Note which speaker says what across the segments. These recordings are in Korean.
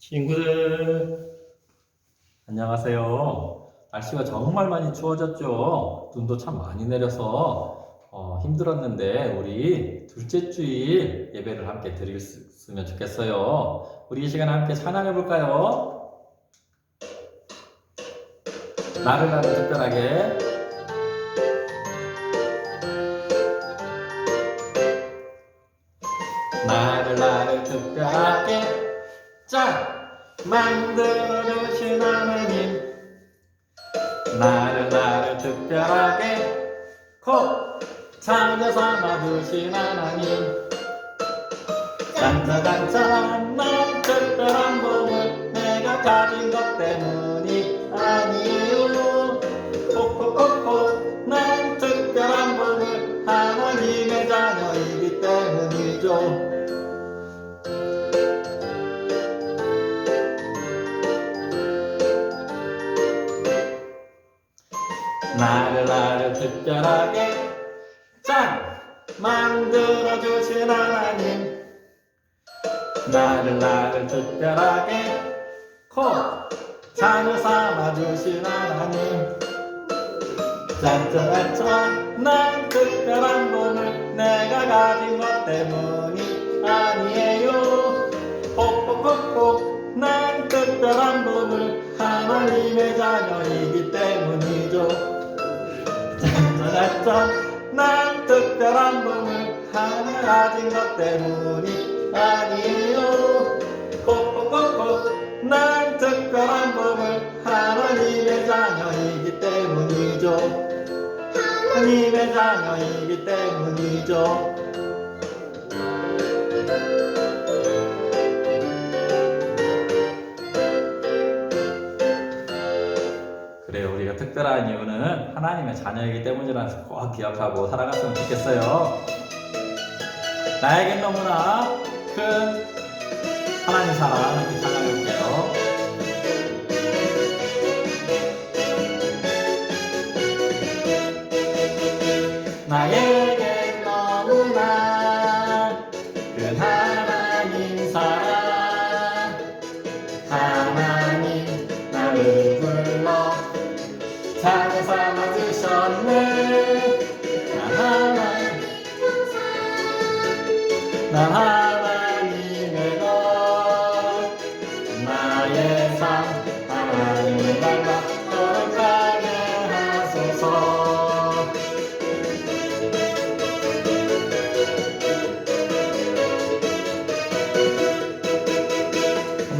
Speaker 1: 친구들, 안녕하세요. 날씨가 정말 많이 추워졌죠? 눈도 참 많이 내려서 힘들었는데 우리 둘째 주일 예배를 함께 드렸으면 좋겠어요. 우리 이 시간에 함께 찬양해 볼까요? 나를 특별하게. 나를 특별하게 만들어주신 하나님, 나를 특별하게 자녀 삼아주신 하나님. 짠짜잔짠, 난 특별한 복을 내가 가진 것 때문이 아니에요. 콕콕콕콕, 난 특별한 복을 하나님의 자녀이기 때문이죠. 나를 특별하게 만들어주신 하나님, 나를 특별하게 자녀 삼아주신 하나님. 짠짠짠, 난 특별한 복을 내가 가진 것 때문이 아니에요. 콕콕콕콕, 난 특별한 복을 하나님의 자녀이기 때문이죠. 짠짠짠, 난 특별한 복을 하나 가진 것 때문이 아니에요. 콕콕콕콕, 난 특별한 복을 하나님의 자녀이기 때문이죠. 하나님의 자녀이기 때문이죠. 그래요. 우리가 특별한 이유는 하나님의 자녀이기 때문이라는 것을 꼭 기억하고 살아갔으면 좋겠어요. 나에겐 너무나 큰 하나님 사랑 함께 찬양해볼게요. 나에겐 너무나 큰 하나님 사랑, 하나님 나를 불러 자녀 삼아주셨네. 난 하나님의 것, 나의 삶 하나님을 닮아 거룩하게 하소서.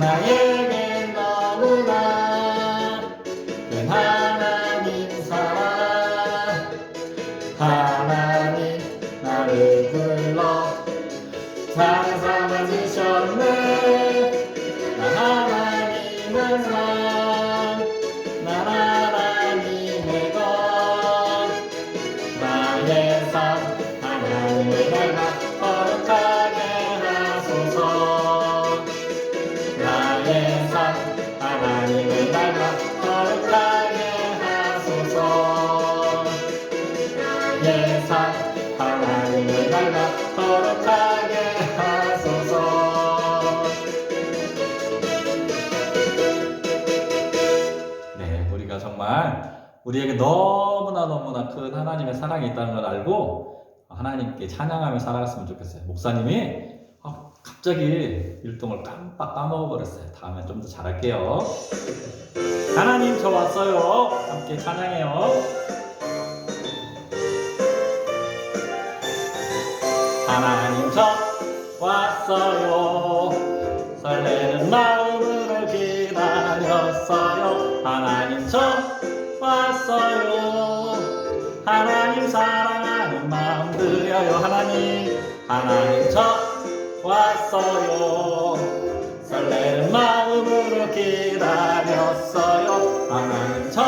Speaker 1: 나에겐 너무나 큰 하나님 사랑, 하나님 나를 불러 자녀 삼아주셨네. 난 하나님의 삶, 난 하나님의 것, 나의 삶 하나님을 닮아 거룩하게 하소서. 나의 삶 하나님을 닮아 거룩하게 하소서. 나의 삶 하나님을 닮아 거룩하게 하소서. 네, 우리가 정말 우리에게 너무나 큰 하나님의 사랑이 있다는 걸 알고 하나님께 찬양하며 살아갔으면 좋겠어요. 목사님이 갑자기 일동을 깜빡 까먹어버렸어요. 다음에 좀 더 잘할게요. 하나님 저 왔어요. 함께 찬양해요. 하나님 저 왔어요. 설레는 마음으로 기다렸어요. 하나님 저 왔어요. 하나님 사랑하는 마음 드려요. 하나님 저 왔어요. 설레는 마음으로 기다렸어요. 하나님 저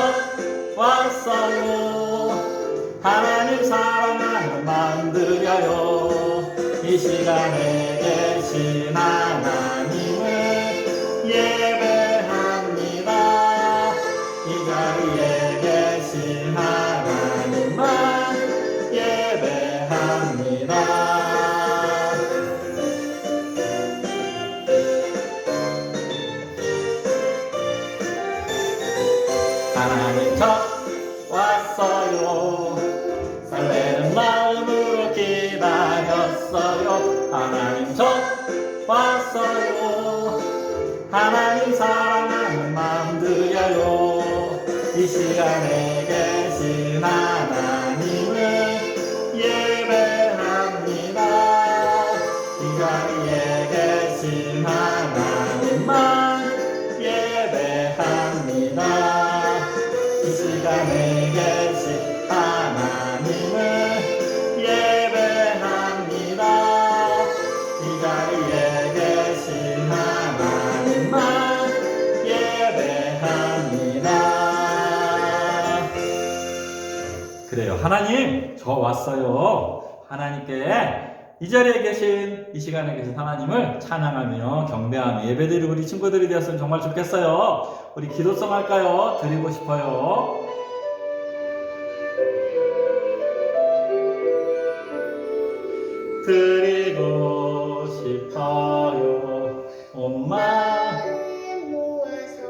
Speaker 1: 왔어요. 하나님 사랑하는 마음 드려요. 이 시간에 계신 하나님을 예배합니다. 이 자리에 계신 하나님만 예배합니다. 하나님 저 왔어요. 설레는 마음으로 기다렸어요. 하나님 저 왔어요. 하나님 사랑하는 마음 드려요. 이 시간에 계신 하나님을 예배합니다. 이 자리에 계신 하나님만 예배합니다. 이 시간에 계신 하나님을 예배합니다. 이 자리에 계신 하나님만 예배합니다. 그래요. 하나님, 저 왔어요. 하나님께 이 자리에 계신, 이 시간에 계신 하나님을 찬양하며 경배하며 예배드리고 우리 친구들이 되었으면 정말 좋겠어요. 우리 기도성 할까요? 드리고 싶어요. 드리고 싶어요. 온 마음 모아서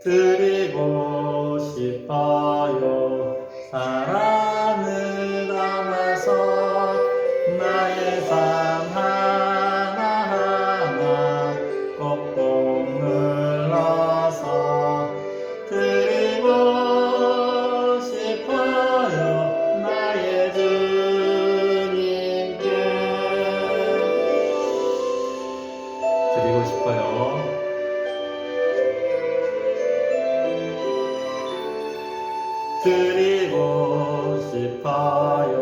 Speaker 1: 드리고 싶어요. 사랑을 담아서 나의 삶 하나하나 꼭꼭 눌러서 드리고 싶어요. 나의 주님께 드리고 싶어요. 드리고 싶어요.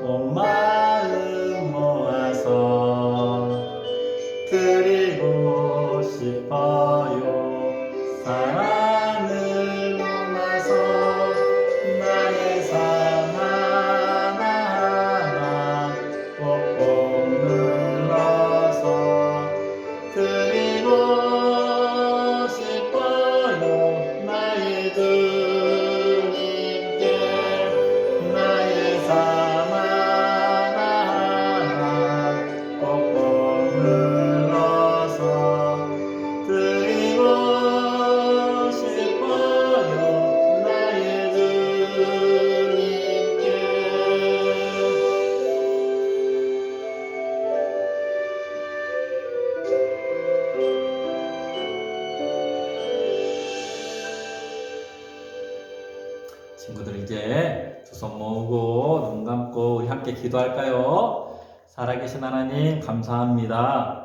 Speaker 1: 온 마음 모아서 드리고 싶어요. 사랑을 담아서 나의 삶 하나하나 꼭꼭 눌러서 드리고 싶어요. 나의 주님께 나의 삶 하나하나 꼭꼭 눌러서 드리고 싶어요. 나의 주님께. 친구들 이제 두 손 모으고 눈 감고 우리 함께 기도할까요? 살아계신 하나님 감사합니다.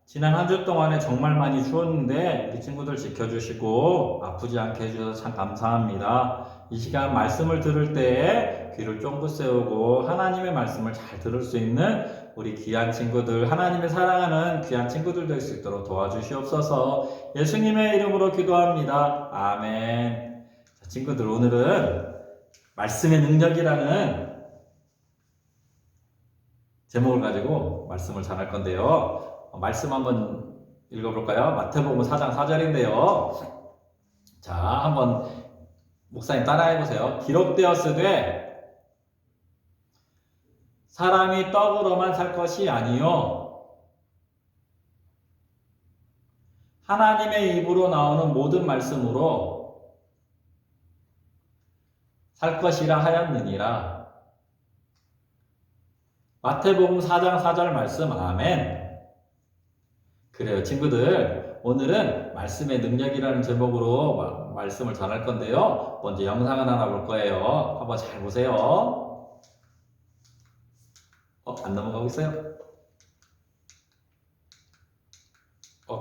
Speaker 1: 지난 한 주 동안에 정말 많이 추웠는데 우리 친구들 지켜주시고 아프지 않게 해주셔서 참 감사합니다. 이 시간 말씀을 들을 때 귀를 쫑긋 세우고 하나님의 말씀을 잘 들을 수 있는 우리 귀한 친구들, 하나님의 사랑하는 귀한 친구들 될 수 있도록 도와주시옵소서. 예수님의 이름으로 기도합니다. 아멘. 자, 친구들 오늘은 말씀의 능력이라는 제목을 가지고 말씀을 전할 건데요. 말씀 한번 읽어볼까요? 마태복음 4장 4절인데요. 자, 한번 목사님 따라해보세요. 기록되었으되 사람이 떡으로만 살 것이 아니요 하나님의 입으로 나오는 모든 말씀으로 살 것이라 하였느니라. 마태복음 4장 4절 말씀 아멘. 그래요 친구들, 오늘은 말씀의 능력이라는 제목으로 말씀을 전할 건데요. 먼저 영상을 하나 볼 거예요. 한번 잘 보세요. 안 넘어가고 있어요?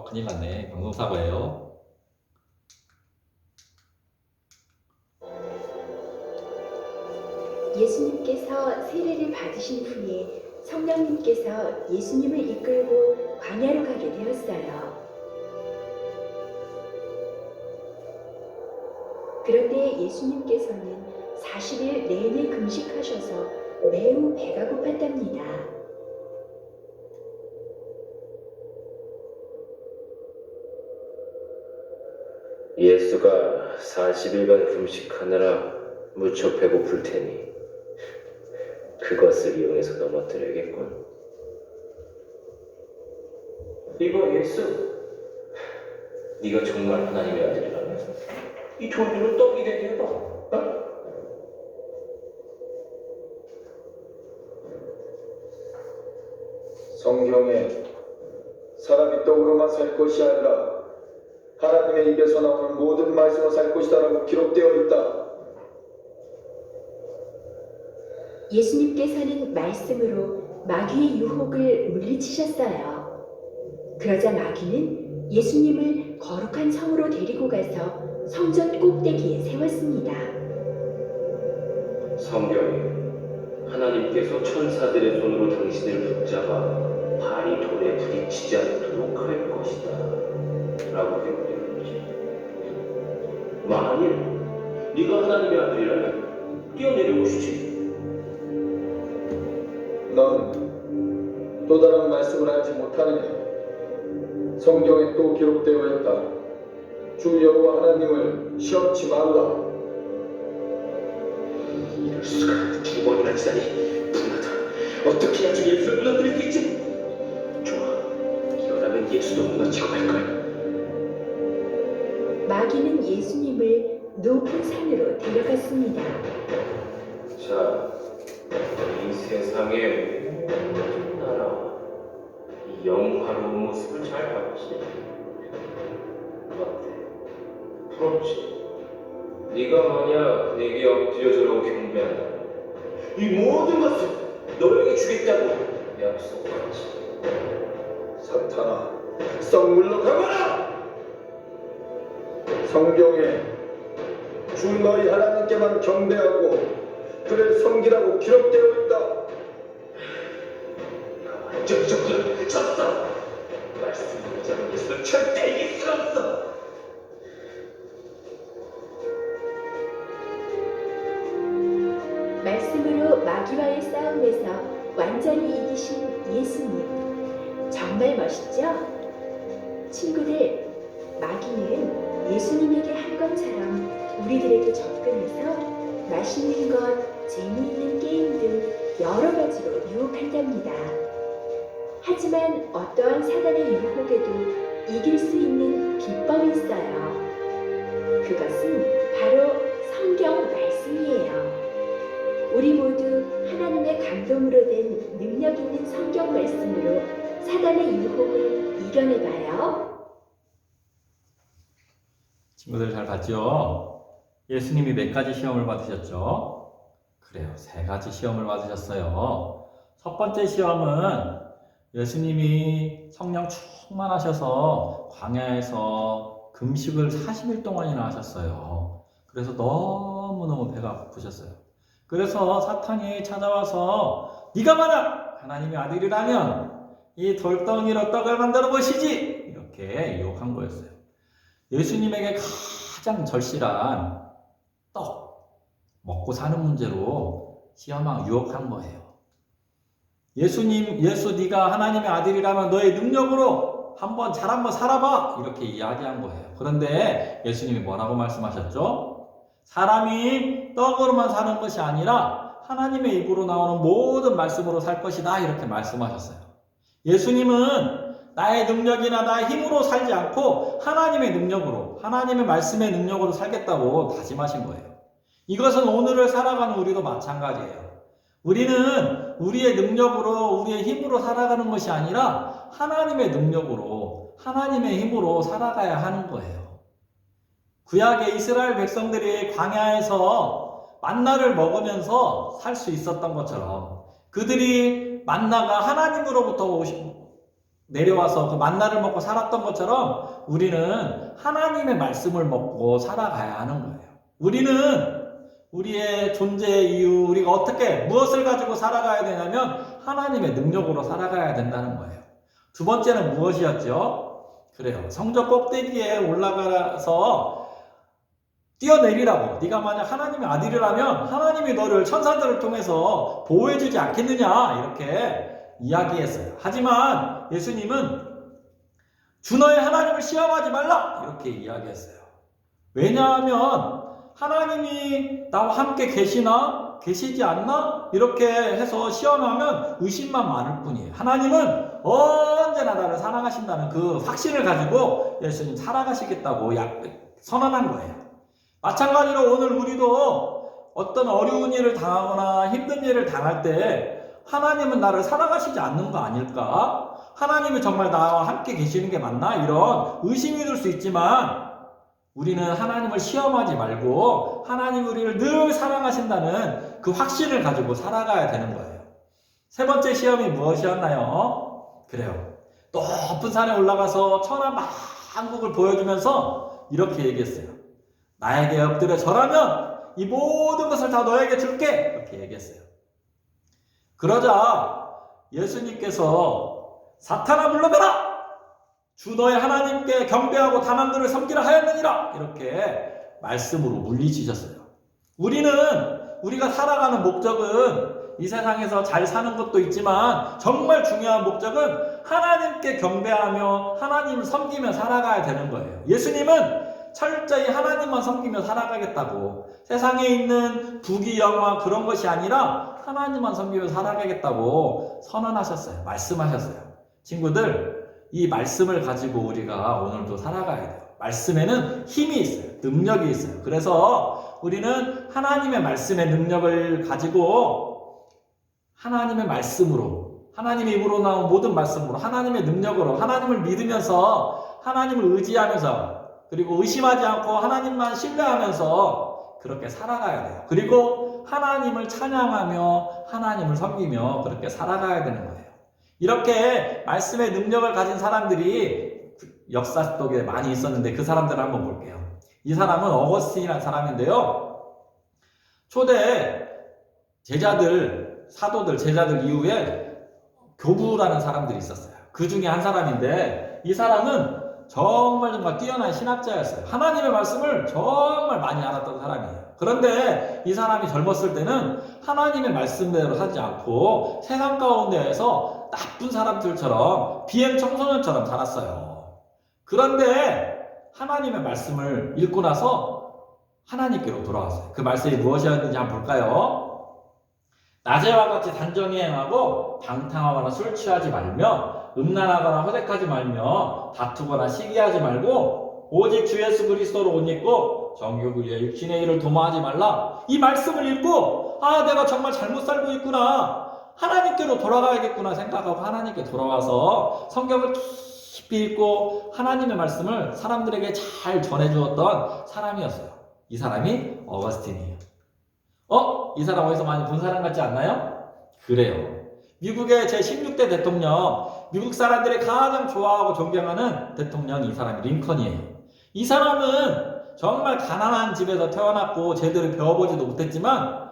Speaker 1: 큰일 났네. 방송사고예요.
Speaker 2: 예수님께서 세례를 받으신 후에 성령님께서 예수님을 이끌고 광야로 가게 되었어요. 그런데 예수님께서는 40일 내내 금식하셔서 매우 배가 고팠답니다.
Speaker 3: 예수가 40일간 금식하느라 무척 배고플 테니 그것을 이용해서 넘어뜨려야겠군.
Speaker 4: 이거 예수,
Speaker 3: 네가 정말 하나님의 아들이라면 이 돌들을 떡이 되게 해봐. 어?
Speaker 4: 성경에 사람이 떡으로만 살 것이 아니라 하나님의 입에서 나오는 모든 말씀으로 살 것이다라고 기록되어 있다.
Speaker 2: 예수님께서는 말씀으로 마귀의 유혹을 물리치셨어요. 그러자 마귀는 예수님을 거룩한 성으로 데리고 가서 성전 꼭대기에 세웠습니다.
Speaker 3: 성경에 하나님께서 천사들의 손으로 당신을 붙잡아 발이 돌에 부딪히지 않도록 할 것이다 라고 기록되어 있지. 만일 네가 하나님의 아들이라면 뛰어내려 보시지.
Speaker 4: 넌 또 다른 말씀을 알지 못하느냐? 성경에 또 기록되어 있다. 주 여호와 하나님을 시험치 말라.
Speaker 3: 이럴 수가. 2번이나 지다니 분하다. 어떻게 나중에 예수를 무너뜨릴 수 있지? 좋아, 이거라면 예수도 무너지고 말 거야.
Speaker 2: 마귀는 예수님을 높은 산으로 데려갔습니다.
Speaker 3: 자, 이 세상의 모든 나라와 이 영화로운 모습을 잘 봤지? 어때? 부럽지? 네가 만약 내게 엎드려 저러고 경배한다면 이 모든 것을 너에게 주겠다고 약속하지.
Speaker 4: 사탄아, 썩 물러가거라! 성경에 주 너희 하나님께만 경배하고 그를 섬기라고 기록되어 있다.
Speaker 3: 완전 정도로 졌어. 말씀을 못하는 예수는 절대 이길 수가 없어.
Speaker 2: 말씀으로 마귀와의 싸움에서 완전히 이기신 예수님. 정말 멋있죠? 친구들, 마귀는 예수님에게 한 것처럼 우리들에게 접근해서 맛있는 것, 재미있는 게임 등 여러 가지로 유혹한답니다. 하지만 어떠한 사단의 유혹에도 이길 수 있는 비법이 있어요. 그것은 바로 성경 말씀이에요. 우리 모두 하나님의 감동으로 된 능력 있는 성경 말씀으로 사단의 유혹을 이겨내봐요.
Speaker 1: 친구들 잘 봤죠? 예수님이 몇 가지 시험을 받으셨죠? 그래요. 3가지 시험을 받으셨어요. 첫 번째 시험은 예수님이 성령 충만하셔서 광야에서 금식을 40일 동안이나 하셨어요. 그래서 너무너무 배가 고프셨어요. 그래서 사탄이 찾아와서 네가 만약 하나님의 아들이라면 이 돌덩이로 떡을 만들어 보시지! 이렇게 유혹한 거였어요. 예수님에게 가장 절실한 떡, 먹고 사는 문제로 시험하고 유혹한 거예요. 예수 네가 하나님의 아들이라면 너의 능력으로 잘 한번 살아봐! 이렇게 이야기한 거예요. 그런데 예수님이 뭐라고 말씀하셨죠? 사람이 떡으로만 사는 것이 아니라 하나님의 입으로 나오는 모든 말씀으로 살 것이다. 이렇게 말씀하셨어요. 예수님은 나의 능력이나 나의 힘으로 살지 않고 하나님의 능력으로, 하나님의 말씀의 능력으로 살겠다고 다짐하신 거예요. 이것은 오늘을 살아가는 우리도 마찬가지예요. 우리는 우리의 능력으로, 우리의 힘으로 살아가는 것이 아니라 하나님의 능력으로, 하나님의 힘으로 살아가야 하는 거예요. 구약의 이스라엘 백성들이 광야에서 만나를 먹으면서 살 수 있었던 것처럼 그들이 만나가 하나님으로부터 내려와서 그 만나를 먹고 살았던 것처럼 우리는 하나님의 말씀을 먹고 살아가야 하는 거예요. 우리는 우리의 존재의 이유, 우리가 어떻게 무엇을 가지고 살아가야 되냐면 하나님의 능력으로 살아가야 된다는 거예요. 두 번째는 무엇이었죠? 그래요. 성전 꼭대기에 올라가서 뛰어내리라고. 네가 만약 하나님의 아들이라면 하나님이 너를 천사들을 통해서 보호해주지 않겠느냐 이렇게 이야기했어요. 하지만 예수님은 주 너의 하나님을 시험하지 말라 이렇게 이야기했어요. 왜냐하면 하나님이 나와 함께 계시나 계시지 않나? 이렇게 해서 시험하면 의심만 많을 뿐이에요. 하나님은 언제나 나를 사랑하신다는 그 확신을 가지고 예수님 살아가시겠다고 선언한 거예요. 마찬가지로 오늘 우리도 어떤 어려운 일을 당하거나 힘든 일을 당할 때 하나님은 나를 사랑하시지 않는 거 아닐까? 하나님이 정말 나와 함께 계시는 게 맞나? 이런 의심이 들 수 있지만 우리는 하나님을 시험하지 말고 하나님 우리를 늘 사랑하신다는 그 확신을 가지고 살아가야 되는 거예요. 세 번째 시험이 무엇이었나요? 그래요. 높은 산에 올라가서 천하만국을 보여주면서 이렇게 얘기했어요. 나에게 엎드려 절하면 이 모든 것을 다 너에게 줄게. 이렇게 얘기했어요. 그러자 예수님께서 사탄아 물러가라! 주 너의 하나님께 경배하고 다만들을 섬기라 하였느니라! 이렇게 말씀으로 물리치셨어요. 우리가 살아가는 목적은 이 세상에서 잘 사는 것도 있지만 정말 중요한 목적은 하나님께 경배하며 하나님을 섬기며 살아가야 되는 거예요. 예수님은 철저히 하나님만 섬기며 살아가겠다고, 세상에 있는 부귀 영화 그런 것이 아니라 하나님만 섬기며 살아가겠다고 선언하셨어요. 말씀하셨어요. 친구들, 이 말씀을 가지고 우리가 오늘도 살아가야 돼요. 말씀에는 힘이 있어요. 능력이 있어요. 그래서 우리는 하나님의 말씀의 능력을 가지고 하나님의 말씀으로, 하나님의 입으로 나온 모든 말씀으로, 하나님의 능력으로, 하나님을 믿으면서, 하나님을 의지하면서, 그리고 의심하지 않고 하나님만 신뢰하면서 그렇게 살아가야 돼요. 그리고 하나님을 찬양하며 하나님을 섬기며 그렇게 살아가야 되는 거예요. 이렇게 말씀의 능력을 가진 사람들이 역사 속에 많이 있었는데 그 사람들을 한번 볼게요. 이 사람은 어거스틴이라는 사람인데요. 초대 제자들, 사도들, 제자들 이후에 교부라는 사람들이 있었어요. 그 중에 한 사람인데 이 사람은 정말 뛰어난 신학자였어요. 하나님의 말씀을 정말 많이 알았던 사람이에요. 그런데 이 사람이 젊었을 때는 하나님의 말씀대로 하지 않고 세상 가운데에서 나쁜 사람들처럼 비행 청소년처럼 자랐어요. 그런데 하나님의 말씀을 읽고 나서 하나님께로 돌아왔어요. 그 말씀이 무엇이었는지 한번 볼까요? 낮에와 같이 단정히 행하고 방탕하거나 술 취하지 말며 음란하거나 허색하지 말며 다투거나 시기하지 말고 오직 주 예수 그리스도로 옷 입고 정욕을 위해 육신의 일을 도모하지 말라. 이 말씀을 읽고 내가 정말 잘못 살고 있구나, 하나님께로 돌아가야겠구나 생각하고 하나님께 돌아와서 성경을 깊이 읽고 하나님의 말씀을 사람들에게 잘 전해주었던 사람이었어요. 이 사람이 어거스틴이에요. 이 사람 어디서 많이 본 사람 같지 않나요? 그래요. 미국의 제16대 대통령, 미국 사람들이 가장 좋아하고 존경하는 대통령이 이 사람이 링컨이에요. 이 사람은 정말 가난한 집에서 태어났고 제대로 배워보지도 못했지만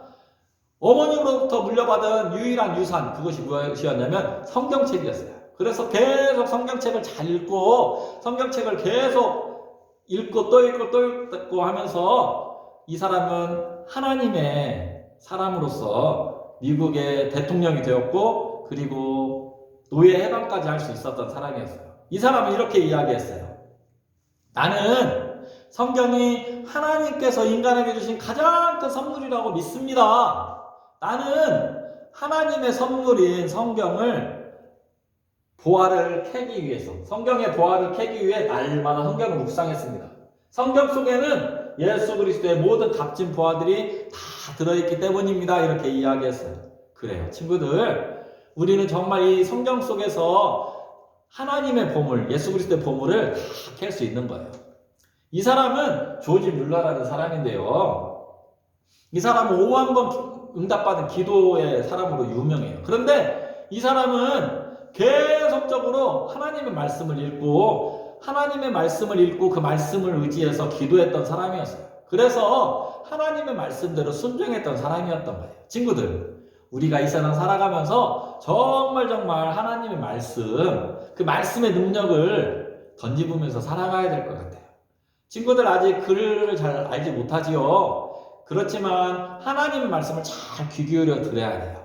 Speaker 1: 어머님으로부터 물려받은 유일한 유산, 그것이 무엇이었냐면 성경책이었어요. 그래서 계속 성경책을 잘 읽고 성경책을 계속 읽고 또 읽고 또 읽고 하면서 이 사람은 하나님의 사람으로서 미국의 대통령이 되었고 그리고 노예 해방까지 할 수 있었던 사람이었어요. 이 사람은 이렇게 이야기했어요. 나는 성경이 하나님께서 인간에게 주신 가장 큰 선물이라고 믿습니다. 나는 하나님의 선물인 성경을 보화를 캐기 위해서, 성경의 보화를 캐기 위해 날마다 성경을 묵상했습니다. 성경 속에는 예수 그리스도의 모든 값진 보화들이 다 들어있기 때문입니다. 이렇게 이야기했어요. 그래요. 친구들, 우리는 정말 이 성경 속에서 하나님의 보물, 예수 그리스도의 보물을 다 캘 수 있는 거예요. 이 사람은 조지 뮬러라는 사람인데요. 이 사람은 5번 응답받은 기도의 사람으로 유명해요. 그런데 이 사람은 계속적으로 하나님의 말씀을 읽고 그 말씀을 의지해서 기도했던 사람이었어요. 그래서 하나님의 말씀대로 순종했던 사람이었던 거예요. 친구들, 우리가 이 세상 살아가면서 정말 하나님의 말씀, 그 말씀의 능력을 던지부면서 살아가야 될 것 같아요. 친구들, 아직 글을 잘 알지 못하지요. 그렇지만 하나님의 말씀을 잘 귀 기울여 들어야 돼요.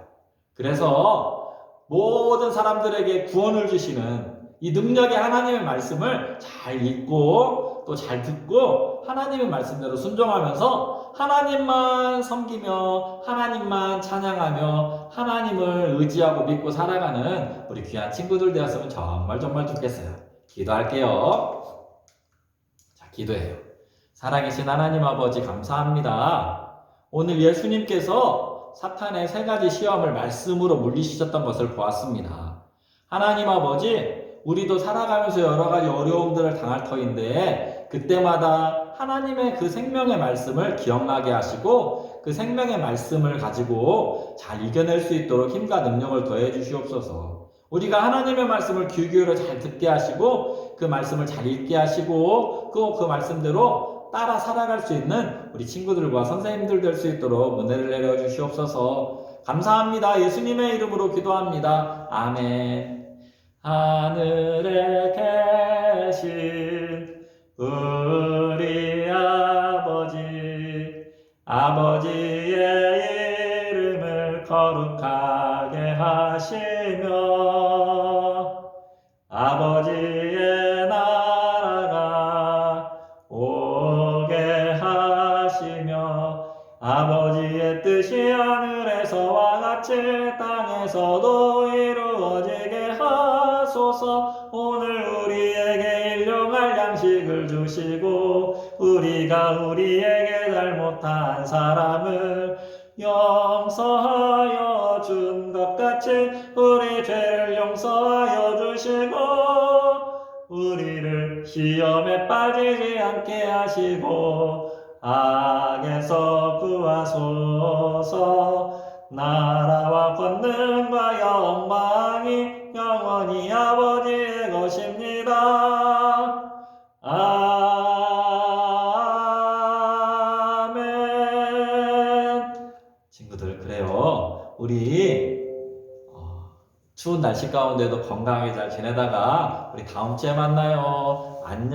Speaker 1: 그래서 모든 사람들에게 구원을 주시는 이 능력의 하나님의 말씀을 잘 읽고 또 잘 듣고 하나님의 말씀대로 순종하면서 하나님만 섬기며 하나님만 찬양하며 하나님을 의지하고 믿고 살아가는 우리 귀한 친구들 되었으면 정말 좋겠어요. 기도할게요. 자, 기도해요. 살아계신 하나님 아버지 감사합니다. 오늘 예수님께서 사탄의 3가지 시험을 말씀으로 물리치셨던 것을 보았습니다. 하나님 아버지, 우리도 살아가면서 여러 가지 어려움들을 당할 터인데 그때마다 하나님의 그 생명의 말씀을 기억나게 하시고 그 생명의 말씀을 가지고 잘 이겨낼 수 있도록 힘과 능력을 더해 주시옵소서. 우리가 하나님의 말씀을 귀 기울여 잘 듣게 하시고 그 말씀을 잘 읽게 하시고 그 말씀대로 따라 살아갈 수 있는 우리 친구들과 선생님들 될 수 있도록 은혜를 내려 주시옵소서. 감사합니다. 예수님의 이름으로 기도합니다. 아멘. 하늘에 계신 우리 아버지의 이름을 거룩하게 하시며 아버지의 나라가 오게 하시며 아버지의 뜻이 하늘에서와 같이 땅에서도 이루어지게 하소서. 오늘 우리에게 일용할 양식을 주시고 우리가 우리에게 잘못한 사람을 용서하여 준 것 같이 우리 죄를 용서하여 주시고 우리를 시험에 빠지지 않게 하시고 악에서 구하소서. 나라와 권능과 영광이 영원히 아버지의 것입니다. 아멘. 친구들, 그래요. 우리 추운 날씨 가운데도 건강하게 잘 지내다가 우리 다음 주에 만나요. 안녕.